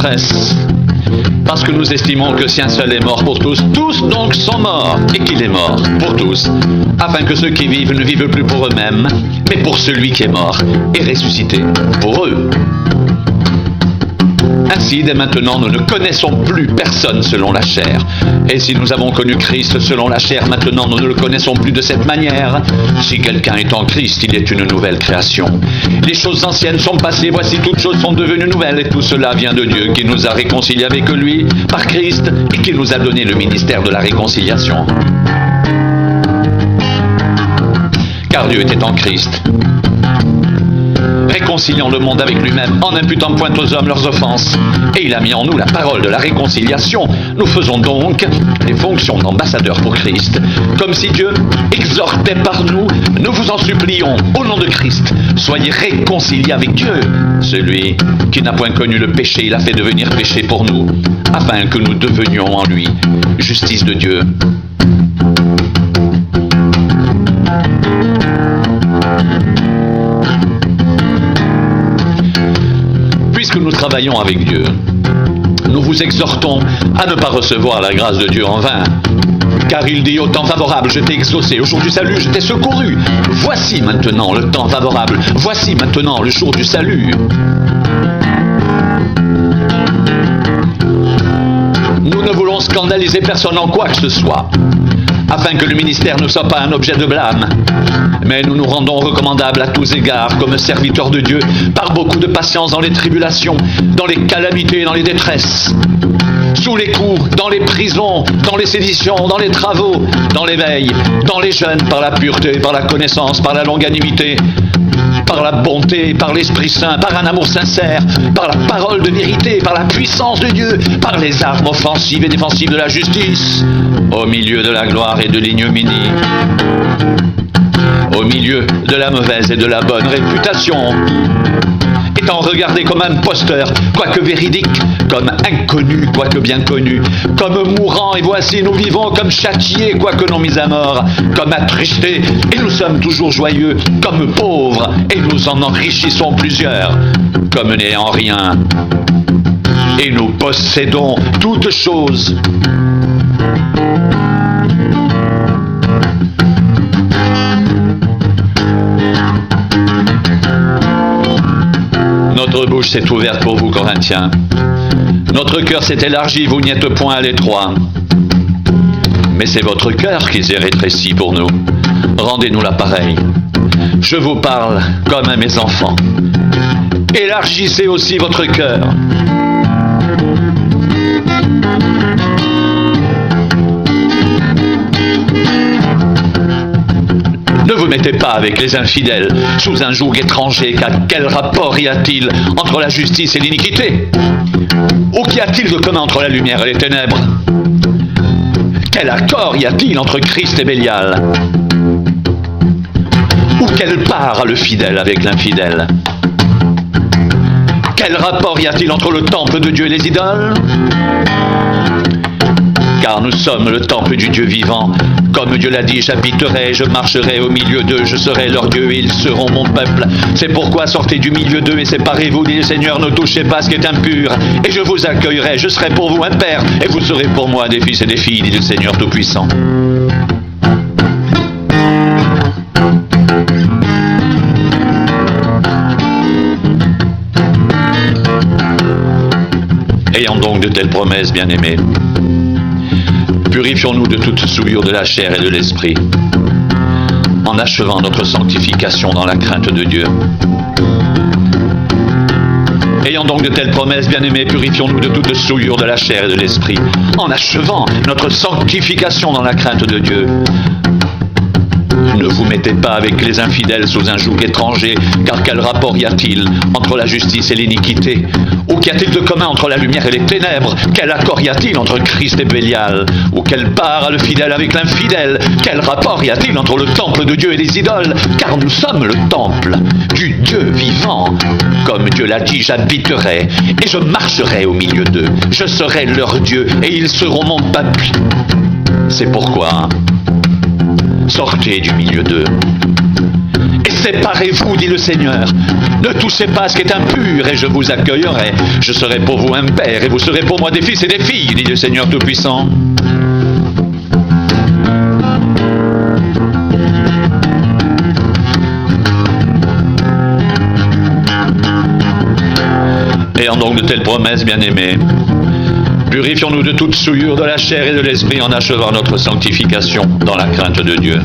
détresse. Parce que nous estimons que si un seul est mort pour tous, tous donc sont morts, et qu'il est mort pour tous, afin que ceux qui vivent ne vivent plus pour eux-mêmes, mais pour celui qui est mort et ressuscité pour eux. Ainsi, dès maintenant, nous ne connaissons plus personne selon la chair. Et si nous avons connu Christ selon la chair, maintenant nous ne le connaissons plus de cette manière. Si quelqu'un est en Christ, il est une nouvelle création. Les choses anciennes sont passées, voici toutes choses sont devenues nouvelles. Et tout cela vient de Dieu qui nous a réconciliés avec lui par Christ et qui nous a donné le ministère de la réconciliation. Car Dieu était en Christ, réconciliant le monde avec lui-même en n'imputant point aux hommes leurs offenses. Et il a mis en nous la parole de la réconciliation. Nous faisons donc les fonctions d'ambassadeurs pour Christ. Comme si Dieu exhortait par nous, nous vous en supplions, au nom de Christ, soyez réconciliés avec Dieu. Celui qui n'a point connu le péché, il a fait devenir péché pour nous, afin que nous devenions en lui justice de Dieu. Puisque nous travaillons avec Dieu, nous vous exhortons à ne pas recevoir la grâce de Dieu en vain. Car il dit au temps favorable, je t'ai exaucé, au jour du salut, je t'ai secouru. Voici maintenant le temps favorable, voici maintenant le jour du salut. Nous ne voulons scandaliser personne en quoi que ce soit, afin que le ministère ne soit pas un objet de blâme. Mais nous nous rendons recommandables à tous égards comme serviteurs de Dieu, par beaucoup de patience dans les tribulations, dans les calamités et dans les détresses, sous les coups, dans les prisons, dans les séditions, dans les travaux, dans l'éveil, dans les jeûnes, par la pureté, par la connaissance, par la longanimité, par la bonté, par l'Esprit Saint, par un amour sincère, par la parole de vérité, par la puissance de Dieu, par les armes offensives et défensives de la justice, au milieu de la gloire et de l'ignominie, au milieu de la mauvaise et de la bonne réputation, étant regardé comme imposteur, quoique véridique, comme inconnu, quoique bien connu, comme mourant, et voici nous vivons, comme châtiés, quoique non mis à mort, comme attristés, et nous sommes toujours joyeux, comme pauvres, et nous en enrichissons plusieurs, comme n'ayant rien, et nous possédons toutes choses. Notre bouche s'est ouverte pour vous, Corinthiens. Notre cœur s'est élargi, vous n'y êtes point à l'étroit. Mais c'est votre cœur qui s'est rétréci pour nous. Rendez-nous l'appareil. Je vous parle comme à mes enfants. Élargissez aussi votre cœur. Ne vous mettez pas avec les infidèles sous un joug étranger, car quel rapport y a-t-il entre la justice et l'iniquité? Ou qu'y a-t-il de commun entre la lumière et les ténèbres? Quel accord y a-t-il entre Christ et Bélial? Ou quelle part a le fidèle avec l'infidèle? Quel rapport y a-t-il entre le temple de Dieu et les idoles? Car nous sommes le temple du Dieu vivant. Comme Dieu l'a dit, j'habiterai, je marcherai au milieu d'eux, je serai leur Dieu et ils seront mon peuple. C'est pourquoi sortez du milieu d'eux et séparez-vous, dit le Seigneur, ne touchez pas ce qui est impur. Et je vous accueillerai, je serai pour vous un père, et vous serez pour moi des fils et des filles, dit le Seigneur Tout-Puissant. Ayant donc de telles promesses, bien-aimés, purifions-nous de toute souillure de la chair et de l'esprit, en achevant notre sanctification dans la crainte de Dieu. Ayant donc de telles promesses, bien-aimés, purifions-nous de toute souillure de la chair et de l'esprit, en achevant notre sanctification dans la crainte de Dieu. Ne vous mettez pas avec les infidèles sous un joug étranger, car quel rapport y a-t-il entre la justice et l'iniquité? Ou qu'y a-t-il de commun entre la lumière et les ténèbres? Quel accord y a-t-il entre Christ et Bélial? Ou quelle part a le fidèle avec l'infidèle? Quel rapport y a-t-il entre le temple de Dieu et les idoles? Car nous sommes le temple du Dieu vivant. Comme Dieu l'a dit, j'habiterai et je marcherai au milieu d'eux. Je serai leur Dieu et ils seront mon peuple. C'est pourquoi sortez du milieu d'eux et Séparez-vous, dit le Seigneur. Ne touchez pas à ce qui est impur, et je vous accueillerai. Je serai pour vous un père, et vous serez pour moi des fils et des filles, dit le Seigneur Tout-Puissant. Ayant donc de telles promesses, bien-aimés, purifions-nous de toute souillure de la chair et de l'esprit en achevant notre sanctification dans la crainte de Dieu.